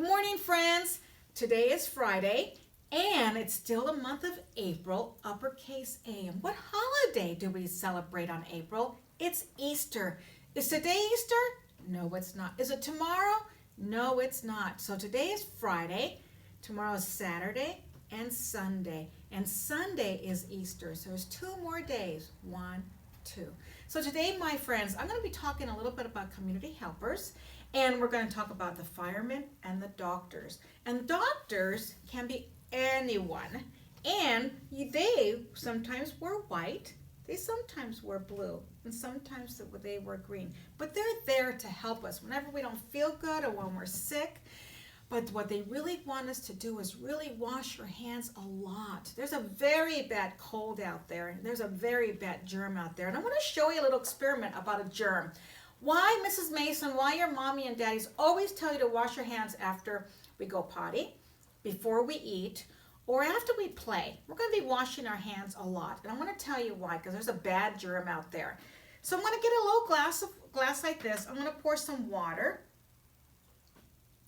Good morning, friends. Today is Friday, and it's still the month of April, uppercase A. And what holiday do we celebrate on April? It's Easter. Is today Easter? No, it's not. Is it tomorrow? No, it's not. So today is Friday, tomorrow is Saturday, and Sunday. And Sunday is Easter. So there's 2 more days. 1, 2. So today, my friends, I'm going to be talking a little bit about community helpers. And we're going to talk about the firemen and the doctors. And doctors can be anyone. And they sometimes wear white, they sometimes wear blue, and sometimes they wear green. But they're there to help us whenever we don't feel good or when we're sick. But what they really want us to do is really wash your hands a lot. There's a very bad cold out there, and there's a very bad germ out there. And I want to show you a little experiment about a germ. Why, Mrs. Mason, why your mommy and daddies always tell you to wash your hands after we go potty, before we eat, or after we play. We're going to be washing our hands a lot. And I'm going to tell you why, because there's a bad germ out there. So I'm going to get a little glass like this. I'm going to pour some water.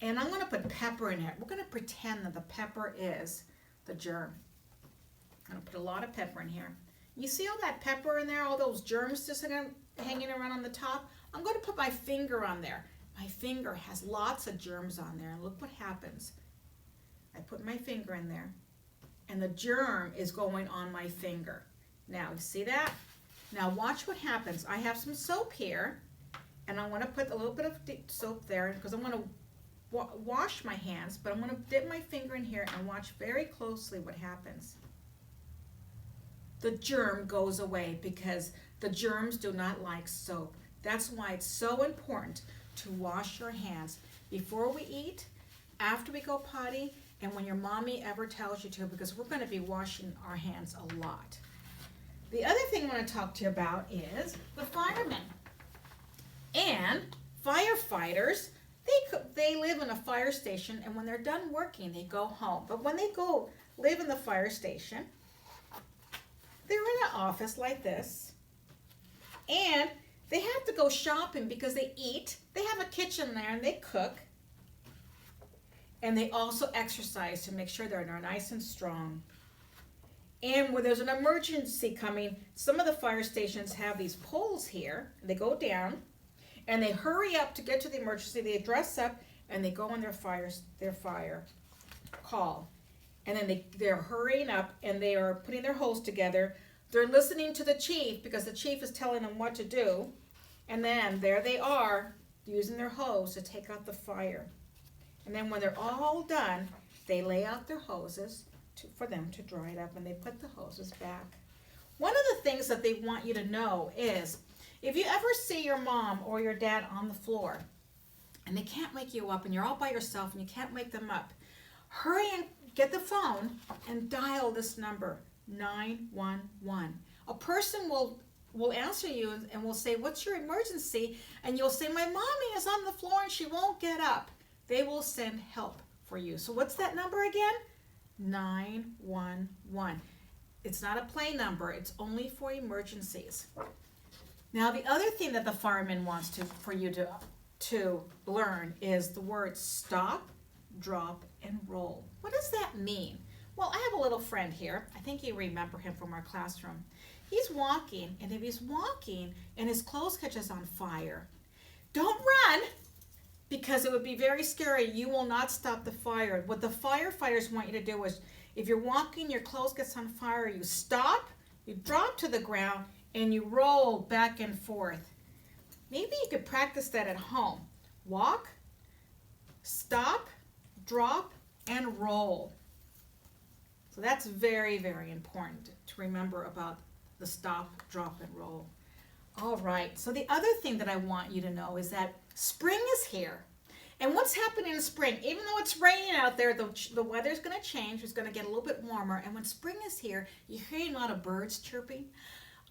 And I'm going to put pepper in it. We're going to pretend that the pepper is the germ. I'm going to put a lot of pepper in here. You see all that pepper in there, all those germs just hanging around on the top? I'm going to put my finger on there. My finger has lots of germs on there, and look what happens. I put my finger in there, and the germ is going on my finger. Now, you see that? Now, watch what happens. I have some soap here, and I want to put a little bit of soap there because I want to wash my hands, but I'm going to dip my finger in here and watch very closely what happens. The germ goes away because the germs do not like soap. That's why it's so important to wash your hands before we eat, after we go potty, and when your mommy ever tells you to, because we're going to be washing our hands a lot. The other thing I want to talk to you about is the firemen and firefighters. They live in a fire station, and when they're done working, they go home. But when they go live in the fire station, they're in an office like this, and they have to go shopping because they eat. They have a kitchen there, and they cook. And they also exercise to make sure they're nice and strong. And when there's an emergency coming, some of the fire stations have these poles here. They go down, and they hurry up to get to the emergency. They dress up, and they go on their fire call. And then they're hurrying up, and they are putting their hose together. They're listening to the chief because the chief is telling them what to do. And then there they are using their hose to take out the fire. And then when they're all done, they lay out their hoses for them to dry it up, and they put the hoses back. One of the things that they want you to know is if you ever see your mom or your dad on the floor and they can't wake you up and you're all by yourself and you can't wake them up, hurry and get the phone and dial this number, 911. A person will answer you and will say, "What's your emergency?" And you'll say, "My mommy is on the floor and she won't get up." They will send help for you. So what's that number again? 911. It's not a play number. It's only for emergencies. Now, the other thing that the fireman wants for you to learn is the words stop, drop, and roll. What does that mean? Well, I have a little friend here. I think you remember him from our classroom. He's walking, and if he's walking and his clothes catches on fire, don't run, because it would be very scary. You will not stop the fire. What the firefighters want you to do is, if you're walking, your clothes gets on fire, you stop, you drop to the ground, and you roll back and forth. Maybe you could practice that at home. Walk, stop, drop, and roll. So that's very, very important to remember about the stop, drop, and roll. All right, so the other thing that I want you to know is that spring is here. And what's happening in spring? Even though it's raining out there, the weather's going to change. It's going to get a little bit warmer. And when spring is here, you hear a lot of birds chirping.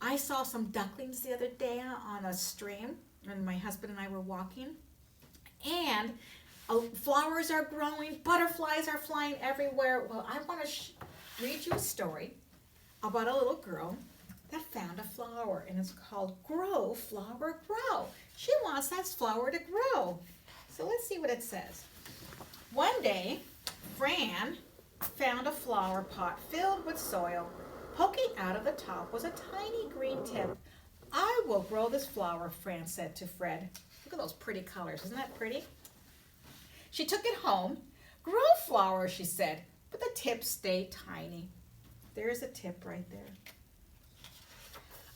I saw some ducklings the other day on a stream, and my husband and I were walking. And flowers are growing, butterflies are flying everywhere. Well, I want to read you a story about a little girl that found a flower, and it's called Grow, Flower, Grow. She wants that flower to grow. So let's see what it says. One day, Fran found a flower pot filled with soil. Poking out of the top was a tiny green tip. I will grow this flower, Fran said to Fred. Look at those pretty colors. Isn't that pretty? She took it home. Grow flower, she said, but the tips stayed tiny. There's a tip right there.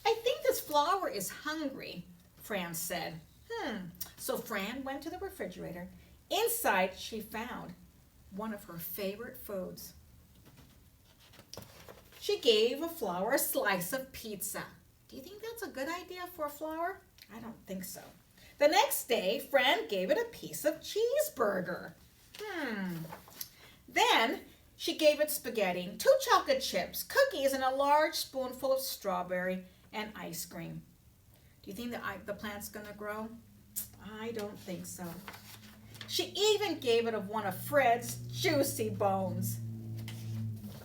I think this flower is hungry, Fran said. So Fran went to the refrigerator. Inside, she found one of her favorite foods. She gave a flower a slice of pizza. Do you think that's a good idea for a flower? I don't think so. The next day, Fran gave it a piece of cheeseburger. Then she gave it spaghetti, 2 chocolate chips, cookies, and a large spoonful of strawberry and ice cream. Do you think the plant's going to grow? I don't think so. She even gave it one of Fred's juicy bones.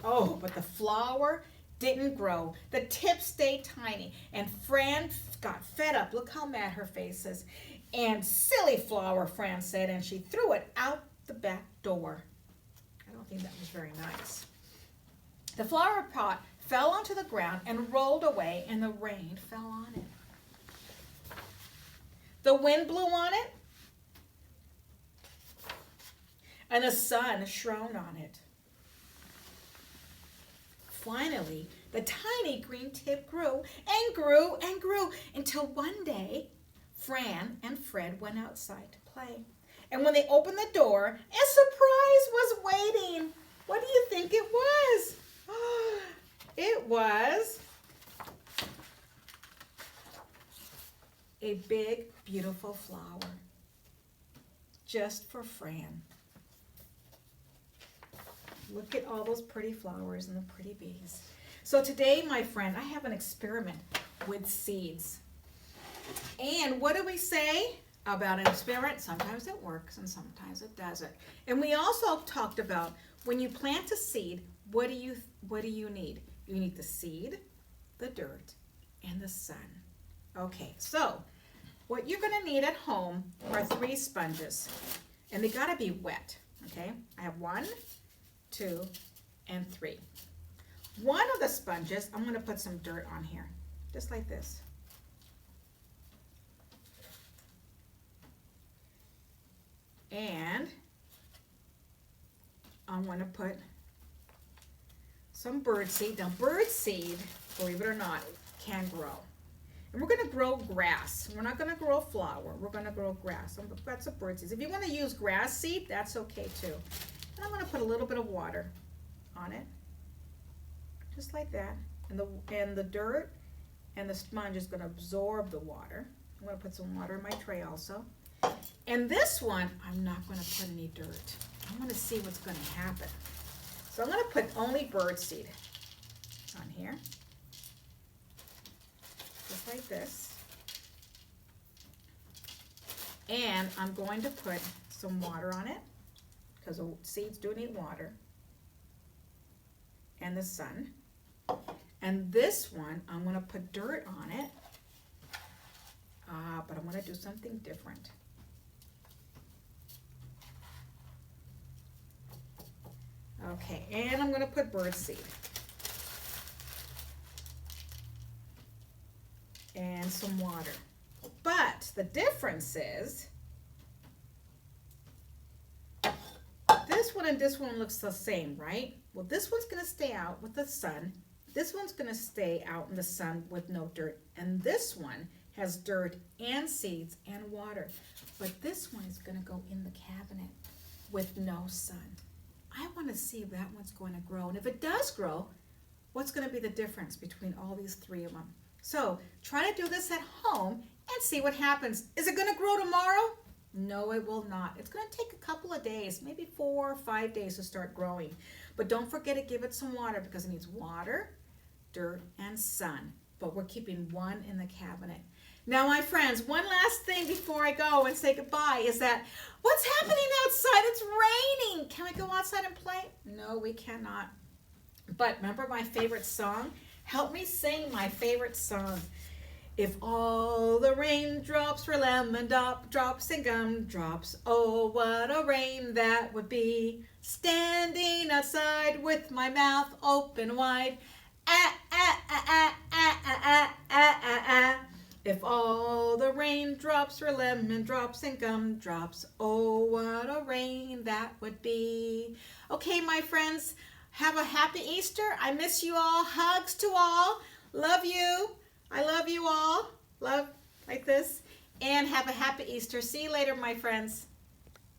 Oh, but the flower didn't grow. The tip stayed tiny, and Fran got fed up. Look how mad her face is. And silly flower, Fran said, and she threw it out the back door. I don't think that was very nice. The flower pot fell onto the ground and rolled away, and the rain fell on it. The wind blew on it, and the sun shone on it. Finally, the tiny green tip grew and grew and grew until one day, Fran and Fred went outside to play. And when they opened the door, a surprise was waiting. What do you think it was? It was a big, beautiful flower just for Fran. Look at all those pretty flowers and the pretty bees. So today, my friend, I have an experiment with seeds. And what do we say about an experiment? Sometimes it works and sometimes it doesn't. And we also talked about when you plant a seed, what do you need? You need the seed, the dirt, and the sun. Okay, so what you're going to need at home are 3 sponges. And they got to be wet, okay? I have 1, 2, and 3. One of the sponges, I'm going to put some dirt on here, just like this. And I'm going to put some bird seed. Now, bird seed, believe it or not, can grow. And we're going to grow grass. We're not going to grow flower. We're going to grow grass. That's a bird seed. If you want to use grass seed, that's okay too. And I'm going to put a little bit of water on it, just like that. And the dirt and the sponge is going to absorb the water. I'm going to put some water in my tray also. And this one, I'm not going to put any dirt. I want to see what's going to happen. So I'm going to put only bird seed on here, just like this. And I'm going to put some water on it, because the seeds do need water, and the sun. And this one, I'm going to put dirt on it, but I'm going to do something different. Okay, and I'm going to put bird seed. And some water. But the difference is, this one and this one looks the same, right? Well, this one's going to stay out with the sun. This one's going to stay out in the sun with no dirt. And this one has dirt and seeds and water. But this one is going to go in the cabinet with no sun. I want to see if that one's going to grow. And if it does grow, what's going to be the difference between all these 3 of them? So try to do this at home and see what happens. Is it going to grow tomorrow? No, it will not. It's going to take a couple of days, maybe 4 or 5 days to start growing. But don't forget to give it some water, because it needs water, dirt, and sun. But we're keeping one in the cabinet. Now, my friends, one last thing before I go and say goodbye is that what's happening outside? It's raining. Can we go outside and play? No, we cannot. But remember my favorite song? Help me sing my favorite song. If all the raindrops were lemon drops and gumdrops, oh, what a rain that would be. Standing outside with my mouth open wide. Ah, ah, ah, ah, ah, ah, ah, ah, ah, ah. If all the raindrops were lemon drops and gumdrops, oh, what a rain that would be. Okay, my friends, have a happy Easter. I miss you all. Hugs to all. Love you. I love you all. Love like this. And have a happy Easter. See you later, my friends.